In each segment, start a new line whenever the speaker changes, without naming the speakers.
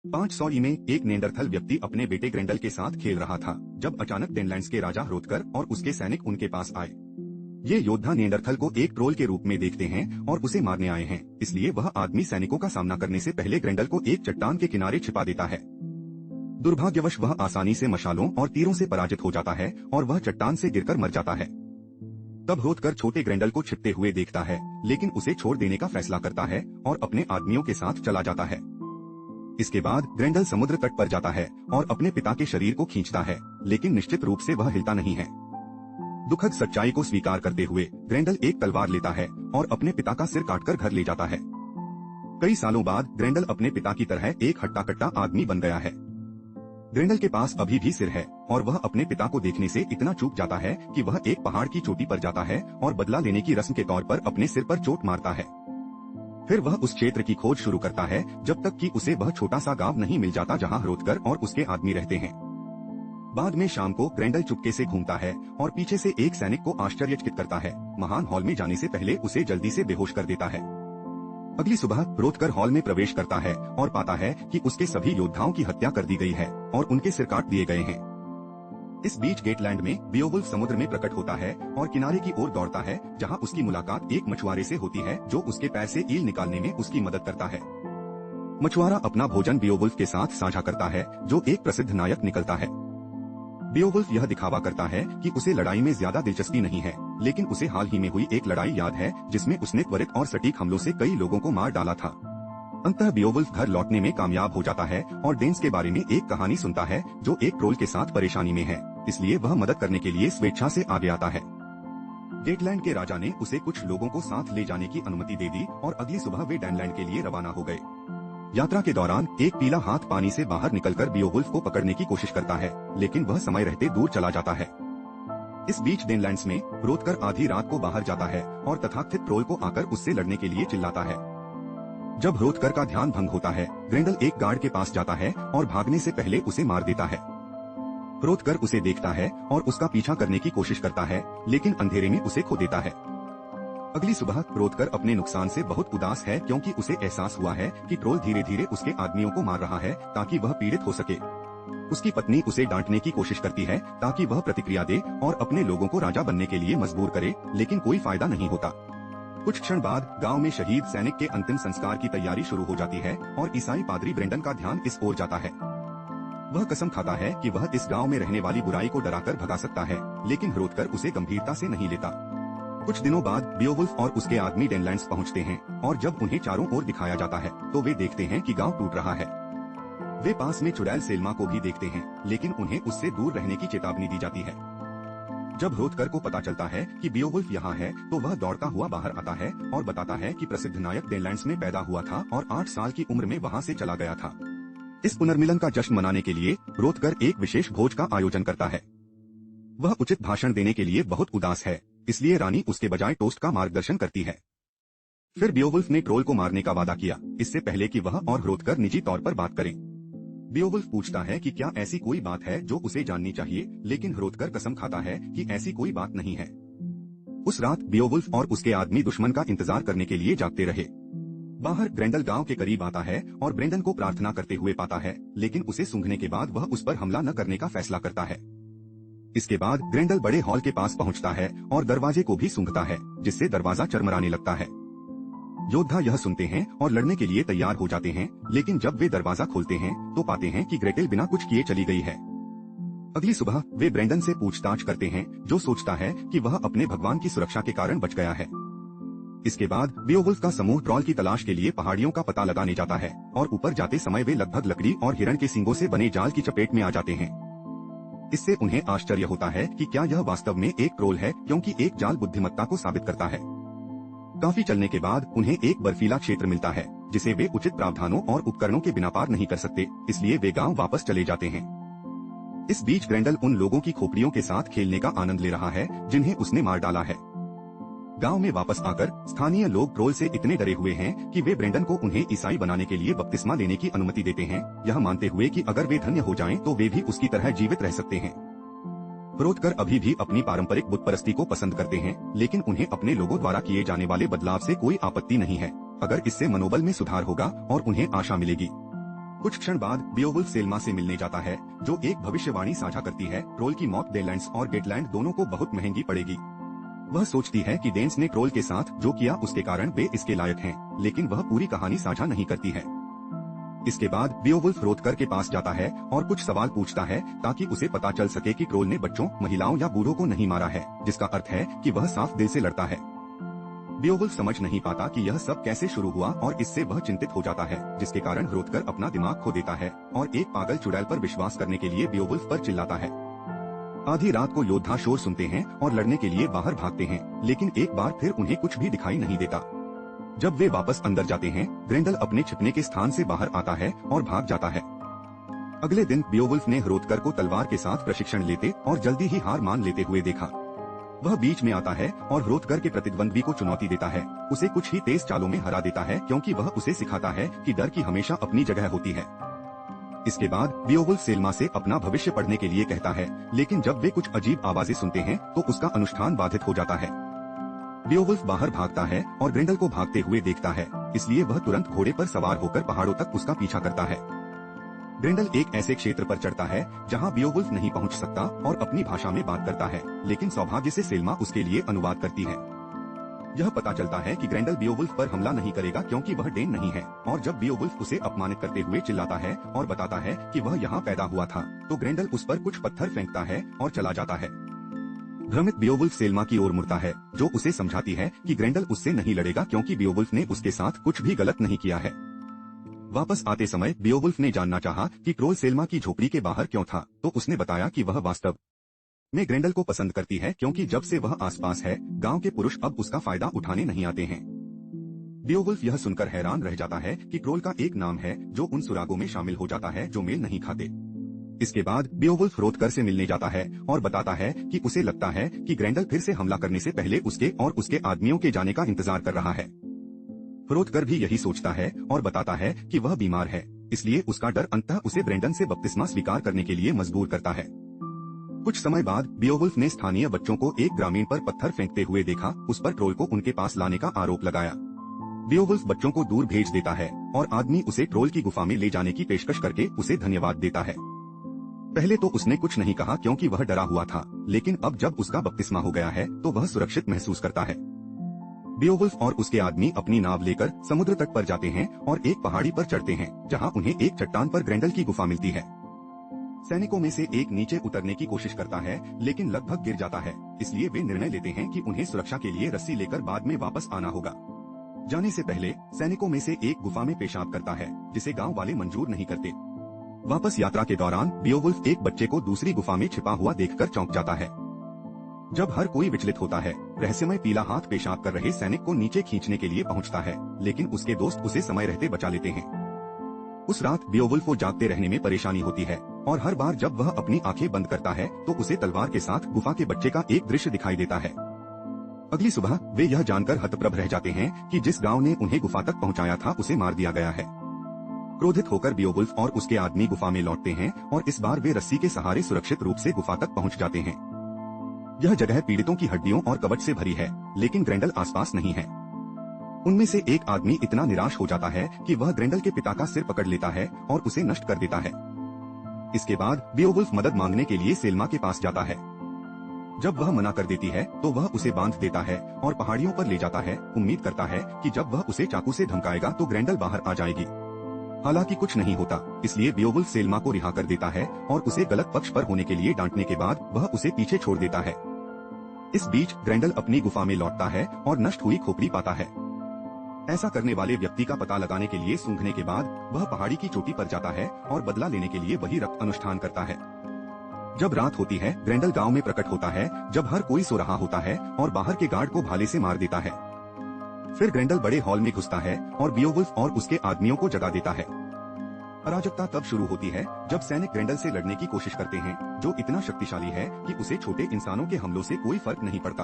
500 में एक नेंडरथल व्यक्ति अपने बेटे ग्रेंडल के साथ खेल रहा था जब अचानक डेनलैंड्स के राजा ह्रोथकर और उसके सैनिक उनके पास आए। ये योद्धा नेंडरथल को एक ट्रोल के रूप में देखते हैं और उसे मारने आए हैं, इसलिए वह आदमी सैनिकों का सामना करने से पहले ग्रेंडल को एक चट्टान के किनारे छिपा देता है। दुर्भाग्यवश वह आसानी से मशालों और तीरों से पराजित हो जाता है और वह चट्टान से गिरकर मर जाता है। तब ह्रोथकर छोटे ग्रेंडल को छिपते हुए देखता है, लेकिन उसे छोड़ देने का फैसला करता है और अपने आदमियों के साथ चला जाता है। इसके बाद ग्रेंडल समुद्र तट पर जाता है और अपने पिता के शरीर को खींचता है, लेकिन निश्चित रूप से वह हिलता नहीं है। दुखद सच्चाई को स्वीकार करते हुए ग्रेंडल एक तलवार लेता है और अपने पिता का सिर काटकर घर ले जाता है। कई सालों बाद ग्रेंडल अपने पिता की तरह एक हट्टा कट्टा आदमी बन गया है। ग्रेंडल के पास अभी भी सिर है और वह अपने पिता को देखने से इतना चूक जाता है कि वह एक पहाड़ की चोटी पर जाता है और बदला लेने की रस्म के तौर पर अपने सिर पर चोट मारता है। फिर वह उस क्षेत्र की खोज शुरू करता है जब तक कि उसे वह छोटा सा गांव नहीं मिल जाता जहां ह्रोथकर और उसके आदमी रहते हैं। बाद में शाम को ग्रेंडल चुपके से घूमता है और पीछे से एक सैनिक को आश्चर्यचकित करता है। महान हॉल में जाने से पहले उसे जल्दी से बेहोश कर देता है। अगली सुबह ह्रोथकर हॉल में प्रवेश करता है और पाता है कि उसके सभी योद्धाओं की हत्या कर दी गई है और उनके सिर काट दिए गए हैं। इस बीच गेटलैंड में बियोवुल्फ समुद्र में प्रकट होता है और किनारे की ओर दौड़ता है, जहां उसकी मुलाकात एक मछुआरे से होती है जो उसके पैर से ईल निकालने में उसकी मदद करता है। मछुआरा अपना भोजन बियोवुल्फ के साथ साझा करता है, जो एक प्रसिद्ध नायक निकलता है। बियोवुल्फ यह दिखावा करता है कि उसे लड़ाई में ज्यादा दिलचस्पी नहीं है, लेकिन उसे हाल ही में हुई एक लड़ाई याद है जिसमें उसने त्वरित और सटीक हमलों से कई लोगों को मार डाला था। अंततः बियोवुल्फ घर लौटने में कामयाब हो जाता है और डेन्स के बारे में एक कहानी सुनता है जो एक ट्रोल के साथ परेशानी में है, इसलिए वह मदद करने के लिए स्वेच्छा से आगे आता है। गेटलैंड के राजा ने उसे कुछ लोगों को साथ ले जाने की अनुमति दे दी और अगली सुबह वे डेनलैंड के लिए रवाना हो गए। यात्रा के दौरान एक पीला हाथ पानी से बाहर निकलकर बियोवुल्फ को पकड़ने की कोशिश करता है, लेकिन वह समय रहते दूर चला जाता है। इस बीच डेनलैंड्स में ह्रोथकर आधी रात को बाहर जाता है और तथाकथित ट्रोल को आकर उससे लड़ने के लिए चिल्लाता है। जब ह्रोथकर का ध्यान भंग होता है, ग्रेंडल एक गार्ड के पास जाता है और भागने से पहले उसे मार देता है। ह्रोथकर उसे देखता है और उसका पीछा करने की कोशिश करता है, लेकिन अंधेरे में उसे खो देता है। अगली सुबह ह्रोथकर अपने नुकसान से बहुत उदास है क्योंकि उसे एहसास हुआ है कि ट्रोल धीरे धीरे उसके आदमियों को मार रहा है ताकि वह पीड़ित हो सके। उसकी पत्नी उसे डांटने की कोशिश करती है ताकि वह प्रतिक्रिया दे और अपने लोगों को राजा बनने के लिए मजबूर करे, लेकिन कोई फायदा नहीं होता। कुछ क्षण बाद गांव में शहीद सैनिक के अंतिम संस्कार की तैयारी शुरू हो जाती है और ईसाई पादरी ब्रेंडन का ध्यान इस ओर जाता है। वह कसम खाता है कि वह इस गांव में रहने वाली बुराई को डराकर भगा सकता है, लेकिन ह्रोथकर उसे गंभीरता से नहीं लेता। कुछ दिनों बाद बियोवुल्फ और उसके आदमी डेनलैंड्स पहुंचते हैं और जब उन्हें चारों ओर दिखाया जाता है तो वे देखते हैं कि गांव टूट रहा है। वे पास में चुड़ैल सेल्मा को भी देखते हैं, लेकिन उन्हें उससे दूर रहने की चेतावनी दी जाती है। जब ह्रोथकर को पता चलता है कि बियोवुल्फ यहाँ है तो वह दौड़ता हुआ बाहर आता है और बताता है कि प्रसिद्ध नायक डेनलैंड्स में पैदा हुआ था और 8 साल की उम्र में वहाँ से चला गया था। इस पुनर्मिलन का जश्न मनाने के लिए ह्रोथकर एक विशेष भोज का आयोजन करता है। वह उचित भाषण देने के लिए बहुत उदास है, इसलिए रानी उसके बजाय टोस्ट का मार्गदर्शन करती है। फिर बियोवुल्फ ने ट्रोल को मारने का वादा किया, इससे पहले कि वह और ह्रोथकर निजी तौर पर बात करें। बियोवुल्फ पूछता है कि क्या ऐसी कोई बात है जो उसे जाननी चाहिए, लेकिन ह्रोथकर कसम खाता है कि ऐसी कोई बात नहीं है। उस रात बियोवुल्फ और उसके आदमी दुश्मन का इंतजार करने के लिए जागते रहे। बाहर ग्रेंडल गांव के करीब आता है और ब्रेंडन को प्रार्थना करते हुए पाता है, लेकिन उसे सूंघने के बाद वह उस पर हमला न करने का फैसला करता है। इसके बाद ग्रेंडल बड़े हॉल के पास पहुंचता है और दरवाजे को भी सूंघता है, जिससे दरवाजा चरमराने लगता है। योद्धा यह सुनते हैं और लड़ने के लिए तैयार हो जाते हैं, लेकिन जब वे दरवाजा खोलते हैं तो पाते हैं कि ग्रेटेल बिना कुछ किए चली गई है। अगली सुबह वे ब्रेंडन से पूछताछ करते हैं, जो सोचता है कि वह अपने भगवान की सुरक्षा के कारण बच गया है। इसके बाद बियोवुल्फ का समूह ट्रोल की तलाश के लिए पहाड़ियों का पता लगाने जाता है और ऊपर जाते समय वे लगभग लकड़ी और हिरण के सींगों से बने जाल की चपेट में आ जाते हैं। इससे उन्हें आश्चर्य होता है कि क्या यह वास्तव में एक ट्रोल है, क्योंकि एक जाल बुद्धिमत्ता को साबित करता है। काफी चलने के बाद उन्हें एक बर्फीला क्षेत्र मिलता है जिसे वे उचित प्रावधानों और उपकरणों के बिना पार नहीं कर सकते, इसलिए वे गांव वापस चले जाते हैं। इस बीच ग्रेंडल उन लोगों की खोपड़ियों के साथ खेलने का आनंद ले रहा है जिन्हें उसने मार डाला है। गांव में वापस आकर स्थानीय लोग ट्रोल से इतने डरे हुए हैं कि वे ब्रेंडन को उन्हें ईसाई बनाने के लिए बपतिस्मा लेने की अनुमति देते हैं, यह मानते हुए कि अगर वे धन्य हो जाएं तो वे भी उसकी तरह जीवित रह सकते हैं। ह्रोथकर अभी भी अपनी पारंपरिक बुत परस्ती को पसंद करते हैं, लेकिन उन्हें अपने लोगों द्वारा किए जाने वाले बदलाव से कोई आपत्ति नहीं है, अगर इससे मनोबल में सुधार होगा और उन्हें आशा मिलेगी। कुछ क्षण बाद बियोवुल्फ सेल्मा से मिलने जाता है, जो एक भविष्यवाणी साझा करती है। ट्रोल की मौत डेनलैंड्स और गेटलैंड दोनों को बहुत महंगी पड़ेगी। वह सोचती है कि डेंस ने ट्रोल के साथ जो किया उसके कारण वे इसके लायक हैं, लेकिन वह पूरी कहानी साझा नहीं करती है। इसके बाद बियोवुल्फ हरोथकर के पास जाता है और कुछ सवाल पूछता है ताकि उसे पता चल सके कि ट्रोल ने बच्चों, महिलाओं या बूढ़ों को नहीं मारा है, जिसका अर्थ है कि वह साफ दिल से लड़ता है। बियोवुल्फ समझ नहीं पाता कि यह सब कैसे शुरू हुआ और इससे वह चिंतित हो जाता है, जिसके कारण हरोथकर अपना दिमाग खो देता है और एक पागल चुड़ैल पर विश्वास करने के लिए बियोवुल्फ पर चिल्लाता है। आधी रात को योद्धा शोर सुनते हैं और लड़ने के लिए बाहर भागते हैं, लेकिन एक बार फिर उन्हें कुछ भी दिखाई नहीं देता। जब वे वापस अंदर जाते हैं, ग्रेंडल अपने छिपने के स्थान से बाहर आता है और भाग जाता है। अगले दिन बियोवुल्फ ने हरोथकर को तलवार के साथ प्रशिक्षण लेते और जल्दी ही हार मान लेते हुए देखा। वह बीच में आता है और हरोथकर के प्रतिद्वंद्वी को चुनौती देता है, उसे कुछ ही तेज चालों में हरा देता है, क्योंकि वह उसे सिखाता है कि डर की हमेशा अपनी जगह होती है। इसके बाद बियोवुल्फ सेल्मा से अपना भविष्य पढ़ने के लिए कहता है, लेकिन जब वे कुछ अजीब आवाजें सुनते हैं तो उसका अनुष्ठान बाधित हो जाता है। बियोवुल्फ बाहर भागता है और ग्रेंडल को भागते हुए देखता है, इसलिए वह तुरंत घोड़े पर सवार होकर पहाड़ों तक उसका पीछा करता है। ग्रेंडल एक ऐसे क्षेत्र पर चढ़ता है जहां बियोवुल्फ नहीं पहुंच सकता और अपनी भाषा में बात करता है, लेकिन सौभाग्य से सेल्मा उसके लिए अनुवाद करती है। यह पता चलता है कि ग्रेंडल बियोवुल्फ पर हमला नहीं करेगा क्योंकि वह डेन नहीं है, और जब बियोवुल्फ उसे अपमानित करते हुए चिल्लाता है और बताता है कि वह यहाँ पैदा हुआ था, तो ग्रेंडल उस पर कुछ पत्थर फेंकता है और चला जाता है। भ्रमित बियोवुल्फ सेल्मा की ओर मुड़ता है, जो उसे समझाती है कि ग्रेंडल उससे नहीं लड़ेगा क्योंकि बियोवुल्फ ने उसके साथ कुछ भी गलत नहीं किया है। वापस आते समय बियोवुल्फ ने जानना चाहा कि ट्रोल सेल्मा की झोपड़ी के बाहर क्यों था, तो उसने बताया कि वह वास्तव में ग्रेंडल को पसंद करती है, क्योंकि जब से वह आसपास है, गांव के पुरुष अब उसका फायदा उठाने नहीं आते हैं। बियोवुल्फ यह सुनकर हैरान रह जाता है कि ट्रोल का एक नाम है जो उन सुरागों में शामिल हो जाता है जो मेल नहीं खाते। इसके बाद बियोवुल्फ हरोथकर से मिलने जाता है और बताता है कि उसे लगता है कि ग्रेंडल फिर से हमला करने से पहले उसके और उसके आदमियों के जाने का इंतजार कर रहा है। हरोथकर भी यही सोचता है और बताता है कि वह बीमार है, इसलिए उसका डर अंततः उसे ब्रेंडन से बपतिस्मा स्वीकार करने के लिए मजबूर करता है। कुछ समय बाद बियोवुल्फ ने स्थानीय बच्चों को एक ग्रामीण पर पत्थर फेंकते हुए देखा, उस पर ट्रोल को उनके पास लाने का आरोप लगाया। बियोवुल्फ बच्चों को दूर भेज देता है और आदमी उसे ट्रोल की गुफा में ले जाने की पेशकश करके उसे धन्यवाद देता है। पहले तो उसने कुछ नहीं कहा क्योंकि वह डरा हुआ था, लेकिन अब जब उसका बपतिस्मा हो गया है तो वह सुरक्षित महसूस करता है। बियोवुल्फ और उसके आदमी अपनी नाव लेकर समुद्र तट पर जाते हैं और एक पहाड़ी पर चढ़ते हैं, जहां उन्हें एक चट्टान पर ग्रेंडल की गुफा मिलती है। सैनिकों में से एक नीचे उतरने की कोशिश करता है, लेकिन लगभग गिर जाता है, इसलिए वे निर्णय लेते हैं कि उन्हें सुरक्षा के लिए रस्सी लेकर बाद में वापस आना होगा। जाने से पहले सैनिकों में से एक गुफा में पेशाब करता है, जिसे गांव वाले मंजूर नहीं करते। वापस यात्रा के दौरान बियोवुल्फ एक बच्चे को दूसरी गुफा में छिपा हुआ देखकर चौंक जाता है। जब हर कोई विचलित होता है, रहस्यमय पीला हाथ पेशाब कर रहे सैनिक को नीचे खींचने के लिए पहुंचता है, लेकिन उसके दोस्त उसे समय रहते बचा लेते हैं। उस रात बियोवुल्फ को जागते रहने में परेशानी होती है और हर बार जब वह अपनी आंखें बंद करता है तो उसे तलवार के साथ गुफा के बच्चे का एक दृश्य दिखाई देता है। अगली सुबह वे यह जानकर हतप्रभ रह जाते हैं कि जिस गांव ने उन्हें गुफा तक पहुंचाया था उसे मार दिया गया है। क्रोधित होकर बियोवुल्फ और उसके आदमी गुफा में लौटते हैं और इस बार वे रस्सी के सहारे सुरक्षित रूप से गुफा तक पहुंच जाते हैं। यह जगह पीड़ितों की हड्डियों और कवच से भरी है, लेकिन ग्रेंडल आसपास नहीं है। उनमें से एक आदमी इतना निराश हो जाता है कि वह ग्रेंडल के पिता का सिर पकड़ लेता है और उसे नष्ट कर देता है। इसके बाद बियोवुल्फ मदद मांगने के लिए सेल्मा के पास जाता है। जब वह मना कर देती है तो वह उसे बांध देता है और पहाड़ियों पर ले जाता है, उम्मीद करता है कि जब वह उसे चाकू से धमकाएगा तो ग्रेंडल बाहर आ जाएगी। हालांकि कुछ नहीं होता, इसलिए बियोवुल्फ सेल्मा को रिहा कर देता है और उसे गलत पक्ष पर होने के लिए डांटने के बाद वह उसे पीछे छोड़ देता है। इस बीच ग्रेंडल अपनी गुफा में लौटता है और नष्ट हुई खोपड़ी पाता है। ऐसा करने वाले व्यक्ति का पता लगाने के लिए सूंघने के बाद वह पहाड़ी की चोटी पर जाता है और बदला लेने के लिए वही रक्त अनुष्ठान करता है। जब रात होती है, ग्रेंडल गांव में प्रकट होता है जब हर कोई सो रहा होता है और बाहर के गार्ड को भाले से मार देता है। फिर ग्रेंडल बड़े हॉल में घुसता है और बियोवुल्फ और उसके आदमियों को जगा देता है। अराजकता तब शुरू होती है जब सैनिक ग्रेंडल से लड़ने की कोशिश करते हैं, जो इतना शक्तिशाली है कि उसे छोटे इंसानों के हमलों से कोई फर्क नहीं पड़ता।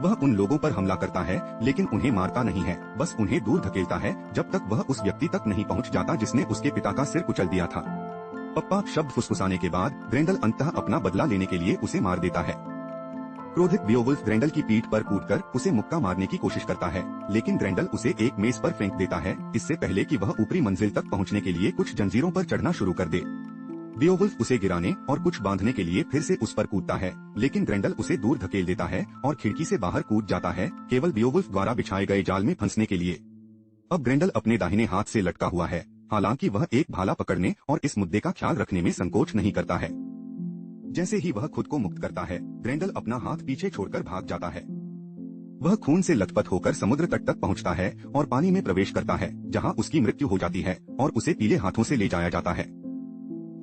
वह उन लोगों पर हमला करता है, लेकिन उन्हें मारता नहीं है, बस उन्हें दूर धकेलता है जब तक वह उस व्यक्ति तक नहीं पहुंच जाता जिसने उसके पिता का सिर कुचल दिया था। पप्पा शब्द फुसफुसाने के बाद ग्रेंडल अंततः अपना बदला लेने के लिए उसे मार देता है। क्रोधित बियोवुल्फ ग्रेंडल की पीठ पर कूदकर उसे मुक्का मारने की कोशिश करता है, लेकिन ग्रेंडल उसे एक मेज पर फेंक देता है, इससे पहले कि वह ऊपरी मंजिल तक पहुंचने के लिए कुछ जंजीरों पर चढ़ना शुरू कर दे। बियोवुल्फ उसे गिराने और कुछ बांधने के लिए फिर से उस पर कूदता है, लेकिन ग्रेंडल उसे दूर धकेल देता है और खिड़की से बाहर कूद जाता है, केवल बियोवुल्फ द्वारा बिछाए गए जाल में फंसने के लिए। अब ग्रेंडल अपने दाहिने हाथ से लटका हुआ है, हालांकि वह एक भाला पकड़ने और इस मुद्दे का ख्याल रखने में संकोच नहीं करता है। जैसे ही वह खुद को मुक्त करता है, ग्रेंडल अपना हाथ पीछे छोड़कर भाग जाता है। वह खून से लथपथ होकर समुद्र तट तक पहुंचता है और पानी में प्रवेश करता है, जहां उसकी मृत्यु हो जाती है और उसे पीले हाथों से ले जाया जाता है।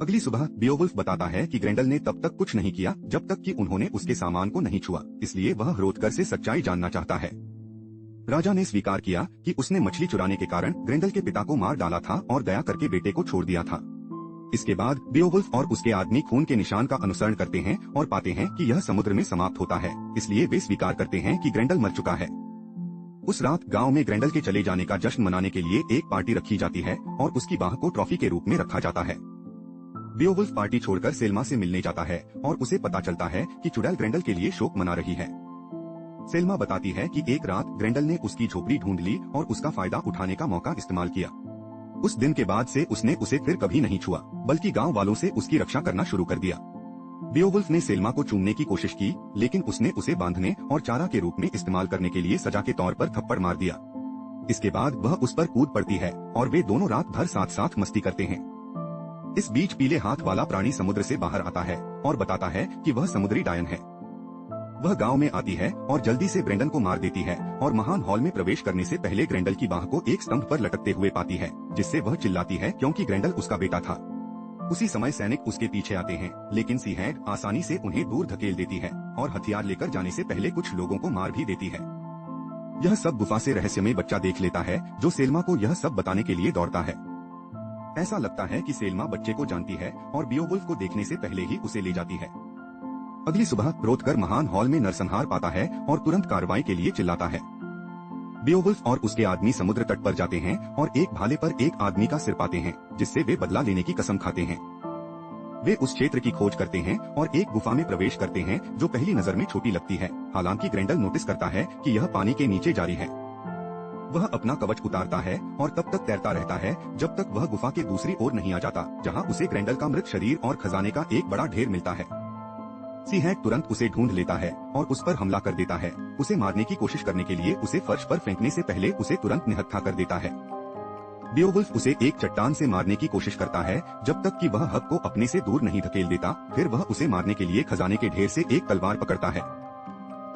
अगली सुबह बियोवुल्फ बताता है कि ग्रेंडल ने तब तक कुछ नहीं किया जब तक कि उन्होंने उसके सामान को नहीं छुआ, इसलिए वह हरोथकर से सच्चाई जानना चाहता है। राजा ने स्वीकार किया कि उसने मछली चुराने के कारण ग्रेंडल के पिता को मार डाला था और दया करके बेटे को छोड़ दिया था। इसके बाद बियोवुल्फ और उसके आदमी खून के निशान का अनुसरण करते हैं और पाते हैं कि यह समुद्र में समाप्त होता है, इसलिए वे स्वीकार करते हैं कि ग्रेंडल मर चुका है। उस रात गांव में ग्रेंडल के चले जाने का जश्न मनाने के लिए एक पार्टी रखी जाती है और उसकी बाह को ट्रॉफी के रूप में रखा जाता है। बियोवुल्फ पार्टी छोड़कर सेल्मा से मिलने जाता है और उसे पता चलता है कि चुड़ैल ग्रेंडल के लिए शोक मना रही है। सेल्मा बताती है कि एक रात ग्रेंडल ने उसकी झोपड़ी ढूंढ ली और उसका फायदा उठाने का मौका इस्तेमाल किया। उस दिन के बाद से उसने उसे फिर कभी नहीं छुआ, बल्कि गांव वालों से उसकी रक्षा करना शुरू कर दिया। बियोवुल्फ ने सेल्मा को चूमने की कोशिश की, लेकिन उसने उसे बांधने और चारा के रूप में इस्तेमाल करने के लिए सजा के तौर पर थप्पड़ मार दिया। इसके बाद वह उस पर कूद पड़ती है और वे दोनों रात भर साथ साथ मस्ती करते हैं। इस बीच पीले हाथ वाला प्राणी समुद्र से बाहर आता है और बताता है कि वह समुद्री डायन है। वह गांव में आती है और जल्दी से ग्रेंडल को मार देती है और महान हॉल में प्रवेश करने से पहले ग्रेंडल की बाह को एक स्तंभ पर लटकते हुए पाती है, जिससे वह चिल्लाती है क्योंकि ग्रेंडल उसका बेटा था। उसी समय सैनिक उसके पीछे आते हैं, लेकिन सीहैग आसानी से उन्हें दूर धकेल देती है और हथियार लेकर जाने से पहले कुछ लोगों को मार भी देती है। यह सब गुफा से रहस्यमय बच्चा देख लेता है, जो सेल्मा को यह सब बताने के लिए दौड़ता है। ऐसा लगता है कि सेल्मा बच्चे को जानती है और बियोवुल्फ को देखने से पहले ही उसे ले जाती है। अगली सुबह क्रोधकर महान हॉल में नरसंहार पाता है और तुरंत कार्रवाई के लिए चिल्लाता है। बियोवुल्फ और उसके आदमी समुद्र तट पर जाते हैं और एक भाले पर एक आदमी का सिर पाते हैं, जिससे वे बदला लेने की कसम खाते हैं। वे उस क्षेत्र की खोज करते हैं और एक गुफा में प्रवेश करते हैं, जो पहली नजर में छोटी लगती है। हालांकि ग्रेंडल नोटिस करता है कि यह पानी के नीचे जारी है। वह अपना कवच उतारता है और तब तक तैरता रहता है जब तक वह गुफा के दूसरी ओर नहीं आ जाता, जहां उसे ग्रेंडल का मृत शरीर और खजाने का एक बड़ा ढेर मिलता है। सीहैग तुरंत उसे ढूंढ लेता है और उस पर हमला कर देता है। उसे मारने की कोशिश करने के लिए उसे फर्श पर फेंकने से पहले उसे तुरंत निहत्था कर देता है। बियोवुल्फ उसे एक चट्टान से मारने की कोशिश करता है जब तक कि वह हक को अपने से दूर नहीं धकेल देता। फिर वह उसे मारने के लिए खजाने के ढेर से एक तलवार पकड़ता है।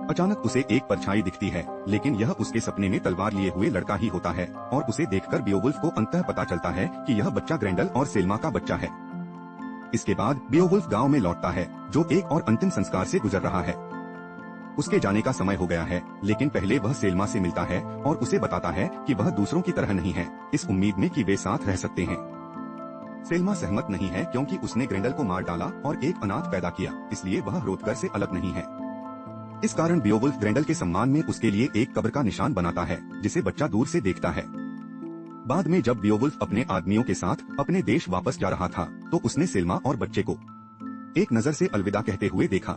अचानक उसे एक परछाई दिखती है, लेकिन यह उसके सपने में तलवार लिए हुए लड़का ही होता है और उसे देखकर बियोवुल्फ को अंततः पता चलता है कि यह बच्चा ग्रेंडल और सेल्मा का बच्चा है। इसके बाद बियोवुल्फ गांव में लौटता है, जो एक और अंतिम संस्कार से गुजर रहा है। उसके जाने का समय हो गया है, लेकिन पहले वह सेल्मा से मिलता है और उसे बताता है कि वह दूसरों की तरह नहीं है, इस उम्मीद में कि वे साथ रह सकते हैं। सेल्मा सहमत नहीं है क्योंकि उसने ग्रेंडल को मार डाला और एक अनाथ पैदा किया, इसलिए वह रोतकर से अलग नहीं है। इस कारण बियोवुल्फ ग्रेंडल के सम्मान में उसके लिए एक कब्र का निशान बनाता है, जिसे बच्चा दूर से देखता है। बाद में जब बियोवुल्फ अपने आदमियों के साथ अपने देश वापस जा रहा था, तो उसने सेल्मा और बच्चे को एक नजर से अलविदा कहते हुए देखा।